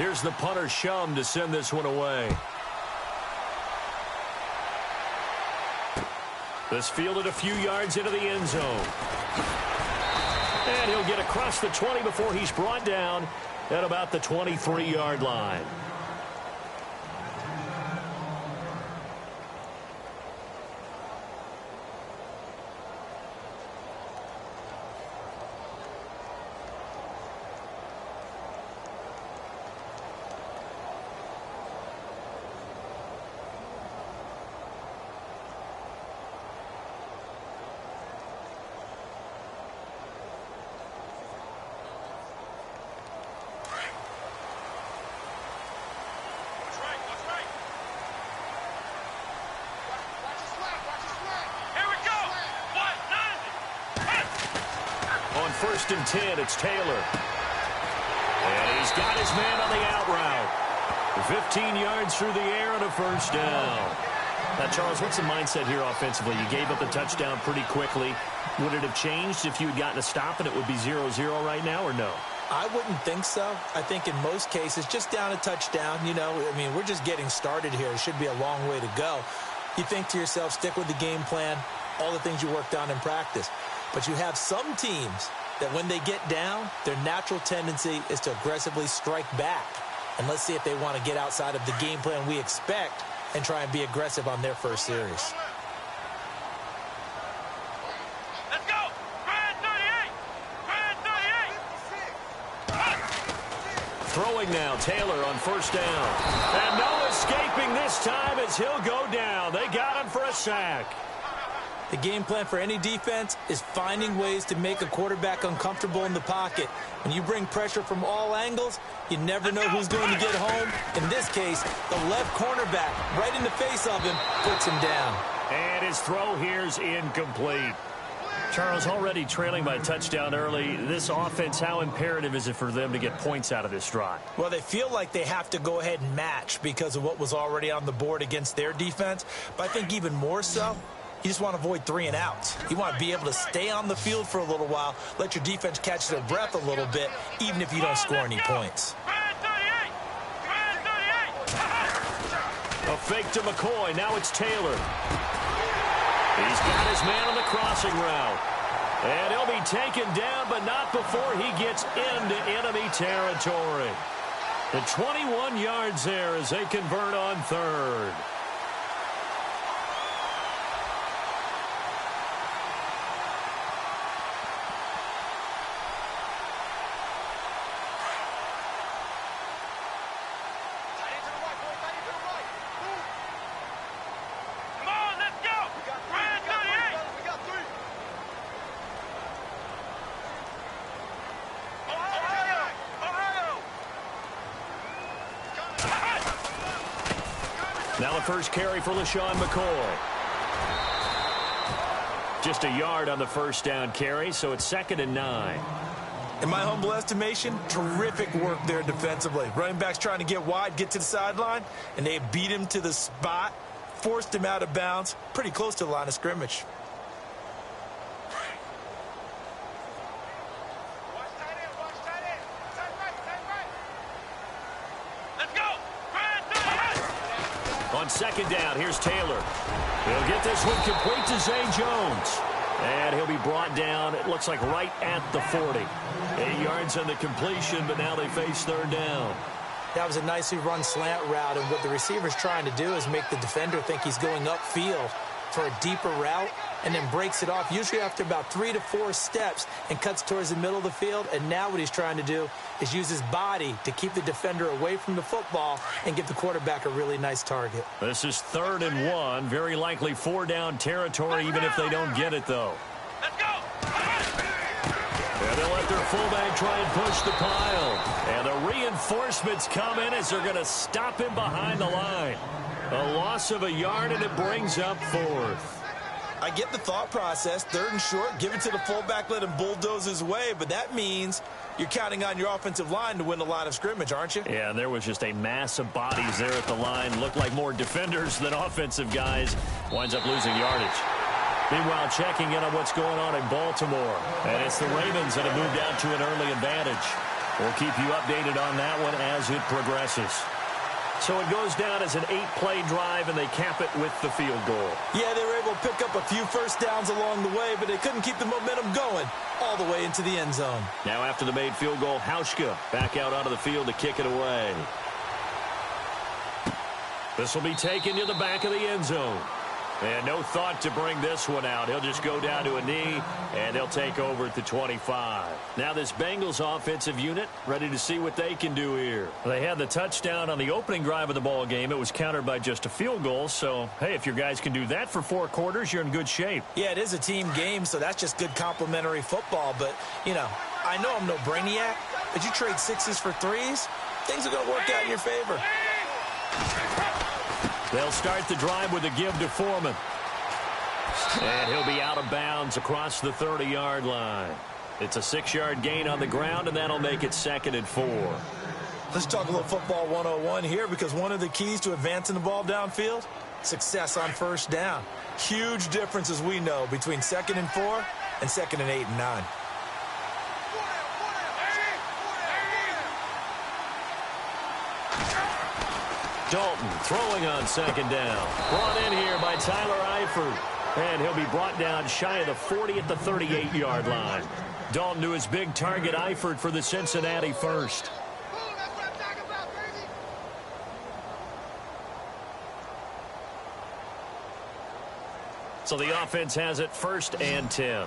Here's the punter Shum to send this one away. This fielded a few yards into the end zone. And he'll get across the 20 before he's brought down at about the 23-yard line. First and 10, it's Taylor. And he's got his man on the out route. 15 yards through the air and a first down. Now, Charles, what's the mindset here offensively? You gave up the touchdown pretty quickly. Would it have changed if you had gotten a stop and it would be 0-0 right now, or no? I wouldn't think so. I think in most cases, just down a touchdown, I mean, we're just getting started here. It should be a long way to go. You think to yourself, stick with the game plan, all the things you worked on in practice. But you have some teams that when they get down, their natural tendency is to aggressively strike back. And let's see if they want to get outside of the game plan we expect and try and be aggressive on their first series. Let's go! Brad 38! Brad 38! Throwing now, Taylor on first down. And no escaping this time as he'll go down. They got him for a sack. The game plan for any defense is finding ways to make a quarterback uncomfortable in the pocket. When you bring pressure from all angles, you never know who's going to get home. In this case, the left cornerback, right in the face of him, puts him down. And his throw here's incomplete. Charles, already trailing by a touchdown early. This offense, how imperative is it for them to get points out of this drive? Well, they feel like they have to go ahead and match because of what was already on the board against their defense. But I think even more so, you just want to avoid 3 and outs. You want to be able to stay on the field for a little while, let your defense catch their breath a little bit, even if you don't score any points. A fake to McCoy. Now it's Taylor. He's got his man on the crossing route. And he'll be taken down, but not before he gets into enemy territory. The 21 yards there as they convert on third. Now the first carry for LaShawn McCoy. Just a yard on the first down carry, so it's 2nd and 9. In my humble estimation, terrific work there defensively. Running backs trying to get wide, get to the sideline, and they beat him to the spot, forced him out of bounds, pretty close to the line of scrimmage. On 2nd down, here's Taylor. He'll get this one complete to Zay Jones. And he'll be brought down, it looks like right at the 40. 8 yards on the completion, but now they face 3rd down. That was a nicely run slant route, and what the receiver's trying to do is make the defender think he's going upfield for a deeper route, and then breaks it off, usually after about 3 to 4 steps, and cuts towards the middle of the field. And now what he's trying to do is use his body to keep the defender away from the football and give the quarterback a really nice target. This is 3rd and 1, very likely 4-down territory, even if they don't get it, though. Let's go! And they'll let their fullback try and push the pile. And the reinforcements come in as they're going to stop him behind the line. A loss of a yard, and it brings up 4th. I get the thought process, 3rd and short, give it to the fullback, let him bulldoze his way, but that means you're counting on your offensive line to win the line of scrimmage, aren't you? Yeah, and there was just a mass of bodies there at the line. Looked like more defenders than offensive guys. Winds up losing yardage. Meanwhile, checking in on what's going on in Baltimore. And it's the Ravens that have moved out to an early advantage. We'll keep you updated on that one as it progresses. So it goes down as an 8-play drive, and they cap it with the field goal. Yeah, they were able to pick up a few first downs along the way, but they couldn't keep the momentum going all the way into the end zone. Now after the made field goal, Hauschka back out onto the field to kick it away. This will be taken to the back of the end zone. And no thought to bring this one out. He'll just go down to a knee, and they'll take over at the 25. Now this Bengals offensive unit ready to see what they can do here. They had the touchdown on the opening drive of the ball game. It was countered by just a field goal. So, hey, if your guys can do that for 4 quarters, you're in good shape. Yeah, it is a team game, so that's just good complimentary football. But, you know, I know I'm no brainiac, but you trade 6s for 3s, things are going to work out in your favor. They'll start the drive with a give to Foreman. And he'll be out of bounds across the 30-yard line. It's a 6-yard gain on the ground, and that'll make it 2nd and 4. Let's talk a little football 101 here, because one of the keys to advancing the ball downfield, success on first down. Huge difference, as we know, between 2nd and 4 and 2nd and 8 and 9. Dalton throwing on 2nd down. Brought in here by Tyler Eifert. And he'll be brought down shy of the 40 at the 38-yard line. Dalton to his big target, Eifert, for the Cincinnati first. So the offense has it 1st and 10.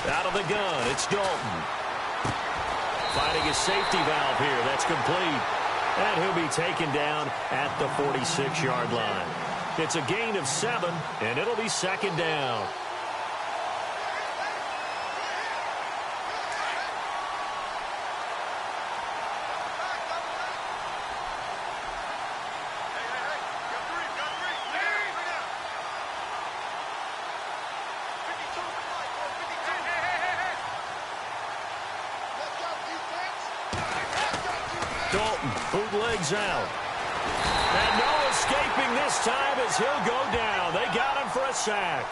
Out of the gun, it's Dalton. Finding his safety valve here. That's complete. And he'll be taken down at the 46-yard line. It's a gain of 7, and it'll be 2nd down. Dalton bootlegs out. And no escaping this time as he'll go down. They got him for a sack.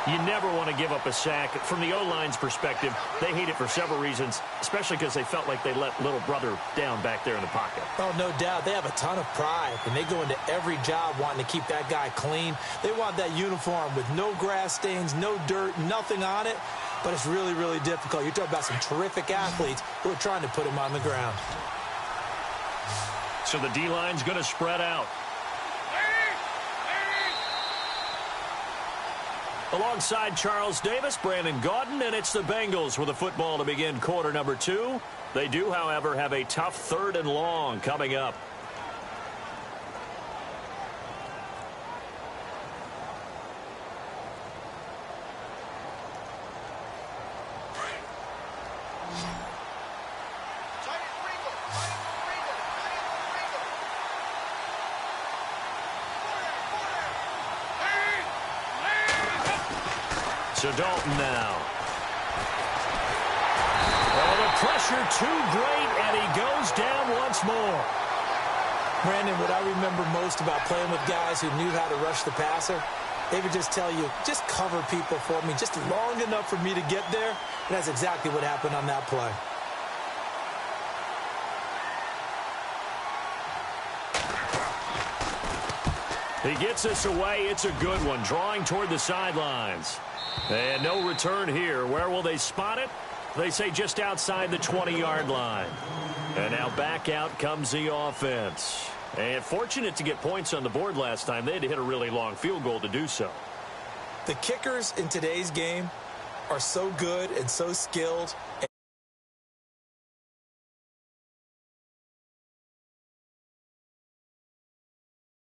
You never want to give up a sack. From the O-line's perspective, they hate it for several reasons, especially because they felt like they let little brother down back there in the pocket. Oh, no doubt. They have a ton of pride, and they go into every job wanting to keep that guy clean. They want that uniform with no grass stains, no dirt, nothing on it. But it's really, really difficult. You're talking about some terrific athletes who are trying to put him on the ground. So the D-line's going to spread out. Alongside Charles Davis, Brandon Gaudin, and it's the Bengals with a football to begin quarter number 2. They do, however, have a tough 3rd and long coming up. So Dalton now. Oh, the pressure too great, and he goes down once more. Brandon, what I remember most about playing with guys who knew how to rush the passer, they would just tell you, just cover people for me, just long enough for me to get there. And that's exactly what happened on that play. He gets this away. It's a good one, drawing toward the sidelines. And no return here. Where will they spot it? They say just outside the 20-yard line. And now back out comes the offense. And fortunate to get points on the board last time. They had to hit a really long field goal to do so. The kickers in today's game are so good and so skilled,